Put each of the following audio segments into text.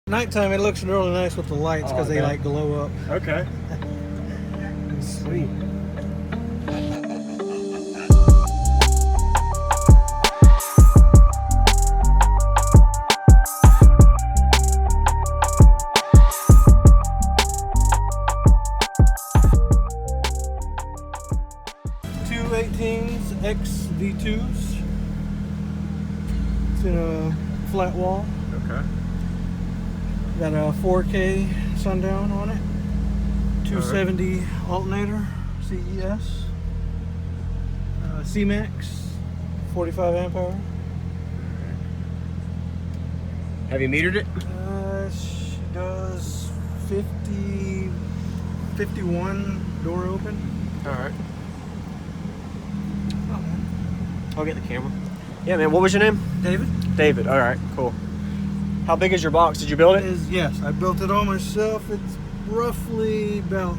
Nighttime, it looks really nice with the lights because they like glow up. Okay. Sweet. Two 18s X V2s. It's in a flat wall. Okay. Got a 4K Sundown on it. 270 alternator, CES. CMAX, 45 amp hour. Have you metered it? She does 50, 51 door open. All right. Oh, man. I'll get the camera. Yeah, man. What was your name? David? David. All right. Cool. How big is your box? Did you build it? Yes, I built it all myself. It's roughly a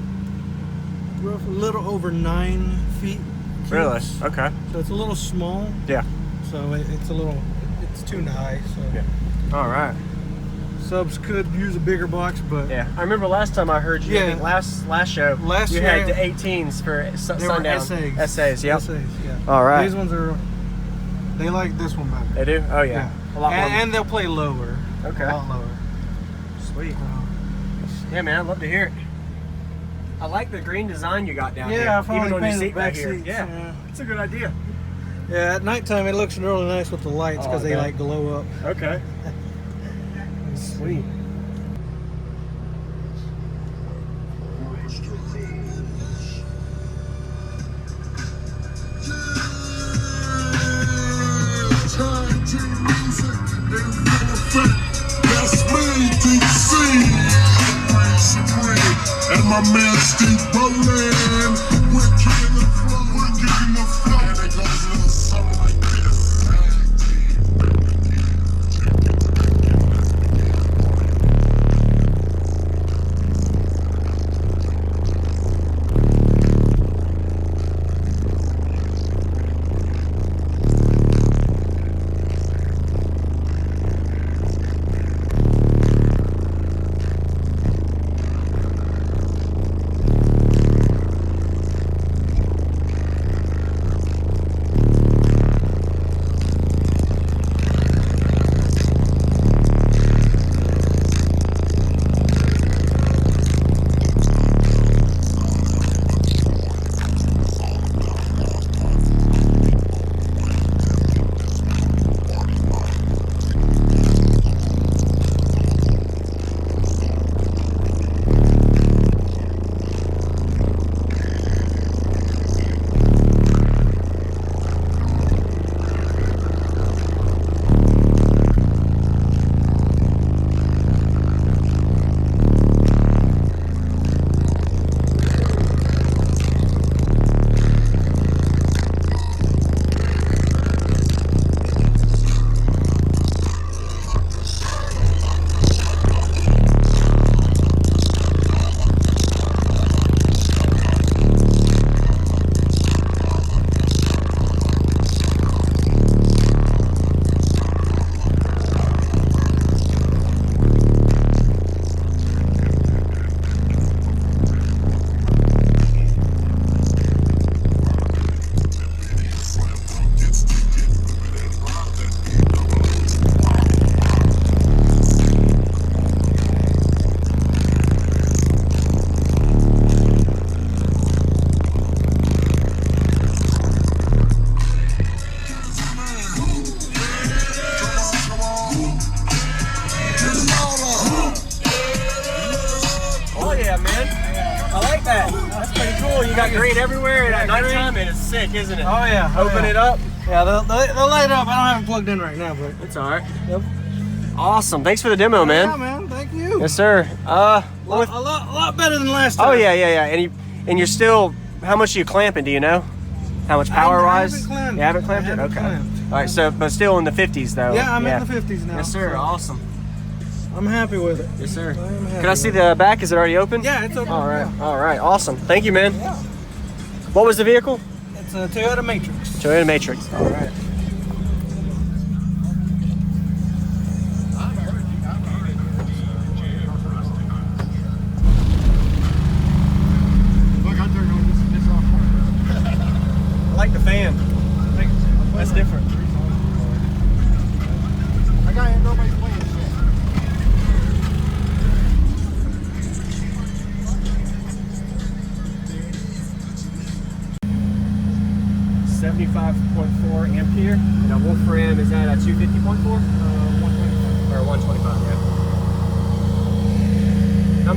little over 9 feet. Cubes. Really? Okay. So it's a little small. Yeah. So it's tuned high. So Yeah. All right. subs could use a bigger box, but Yeah. I remember last time I heard you. I think last show. Last you year, had the 18s for Sundown. essays. Essays. Yep. Essays, yeah. All right. These ones they like this one better. They do? Oh yeah. A lot more. And they'll play lower. Okay. A lot lower. Sweet. Yeah, man, I'd love to hear it. I like the green design you got down here. Yeah, I finally even on your painted seat back back here. seats. Yeah, it's a good idea. Yeah, at nighttime it looks really nice with the lights because they like glow up. Okay. Sweet. And my man Steve Rollin, we're kicking the flow, and it goes a little something like this. You got green everywhere, and at nighttime it is sick, isn't it? Oh yeah. Open it up. Yeah, they'll light up. I don't have it plugged in right now, but It's all right. Yep. Awesome. Thanks for the demo, man. Yeah, man. Thank you. Yes, sir. A lot better than last time. Oh yeah. And you're still. How much are you clamping? Do you know? How much power wise? I haven't clamped. You haven't clamped it. Okay. All right. So, but still in the 50s though. Yeah, I'm in the 50s now. Yes, sir. So awesome. I'm happy with it. Yes, sir. I'm happy Can I see with the back? Is it already open? Yeah, it's open. All right. Yeah. All right. Awesome. Thank you, man. Yeah. What was the vehicle? It's a Toyota Matrix. Toyota Matrix. All right.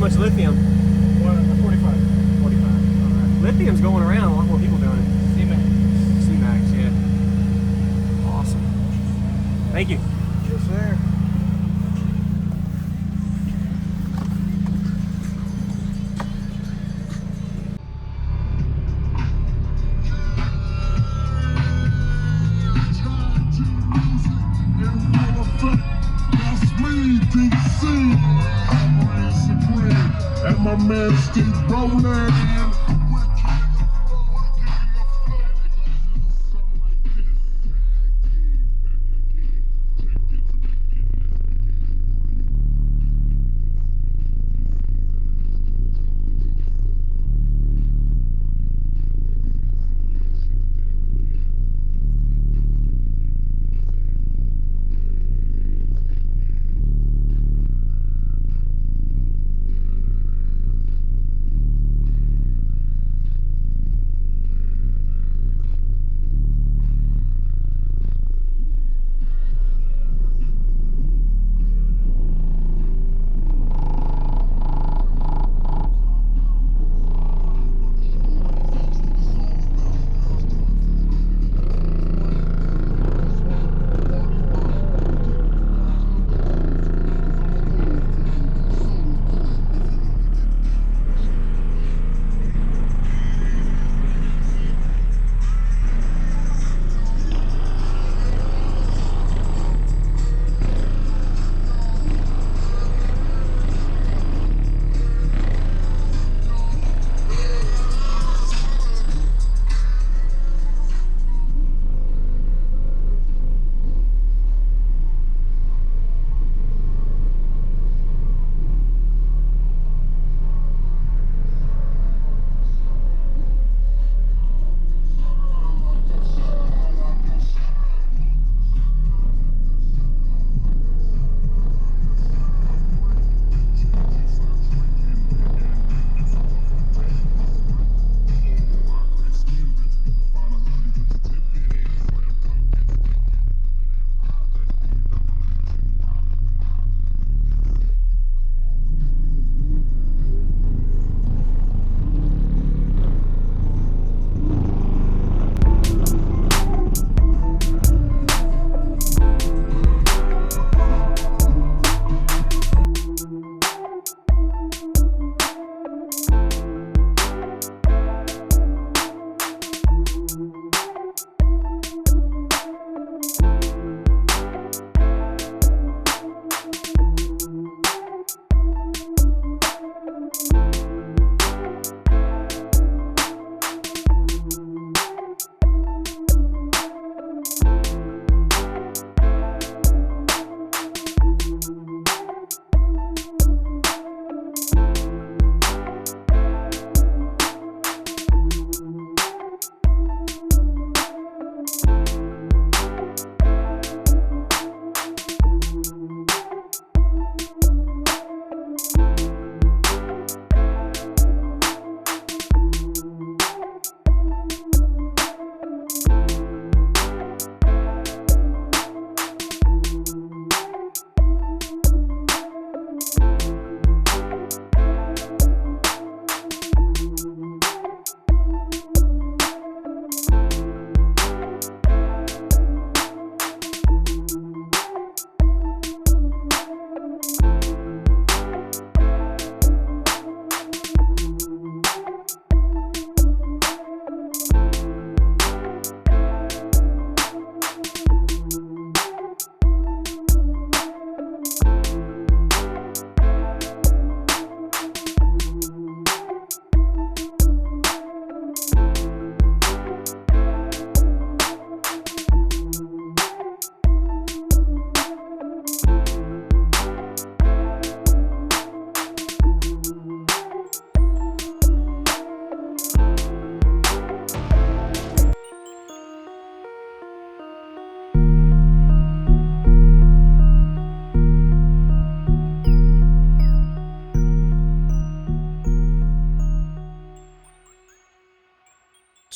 much lithium? 45. 45. All right. Lithium's going around. A lot more people doing it. CMAX. CMAX, yeah. Awesome. Thank you. Yes, sir. And my man Steve Rollin.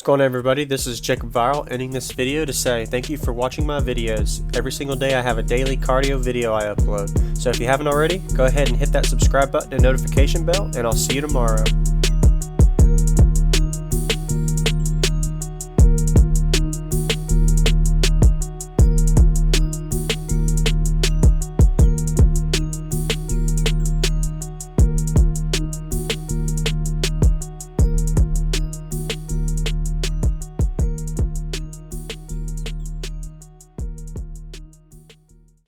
going on, everybody? This is Jacob Viral, ending this video to say thank you for watching my videos. Every single day I have a daily cardio video I upload. So if you haven't already, go ahead and hit that subscribe button and notification bell, and I'll see you tomorrow.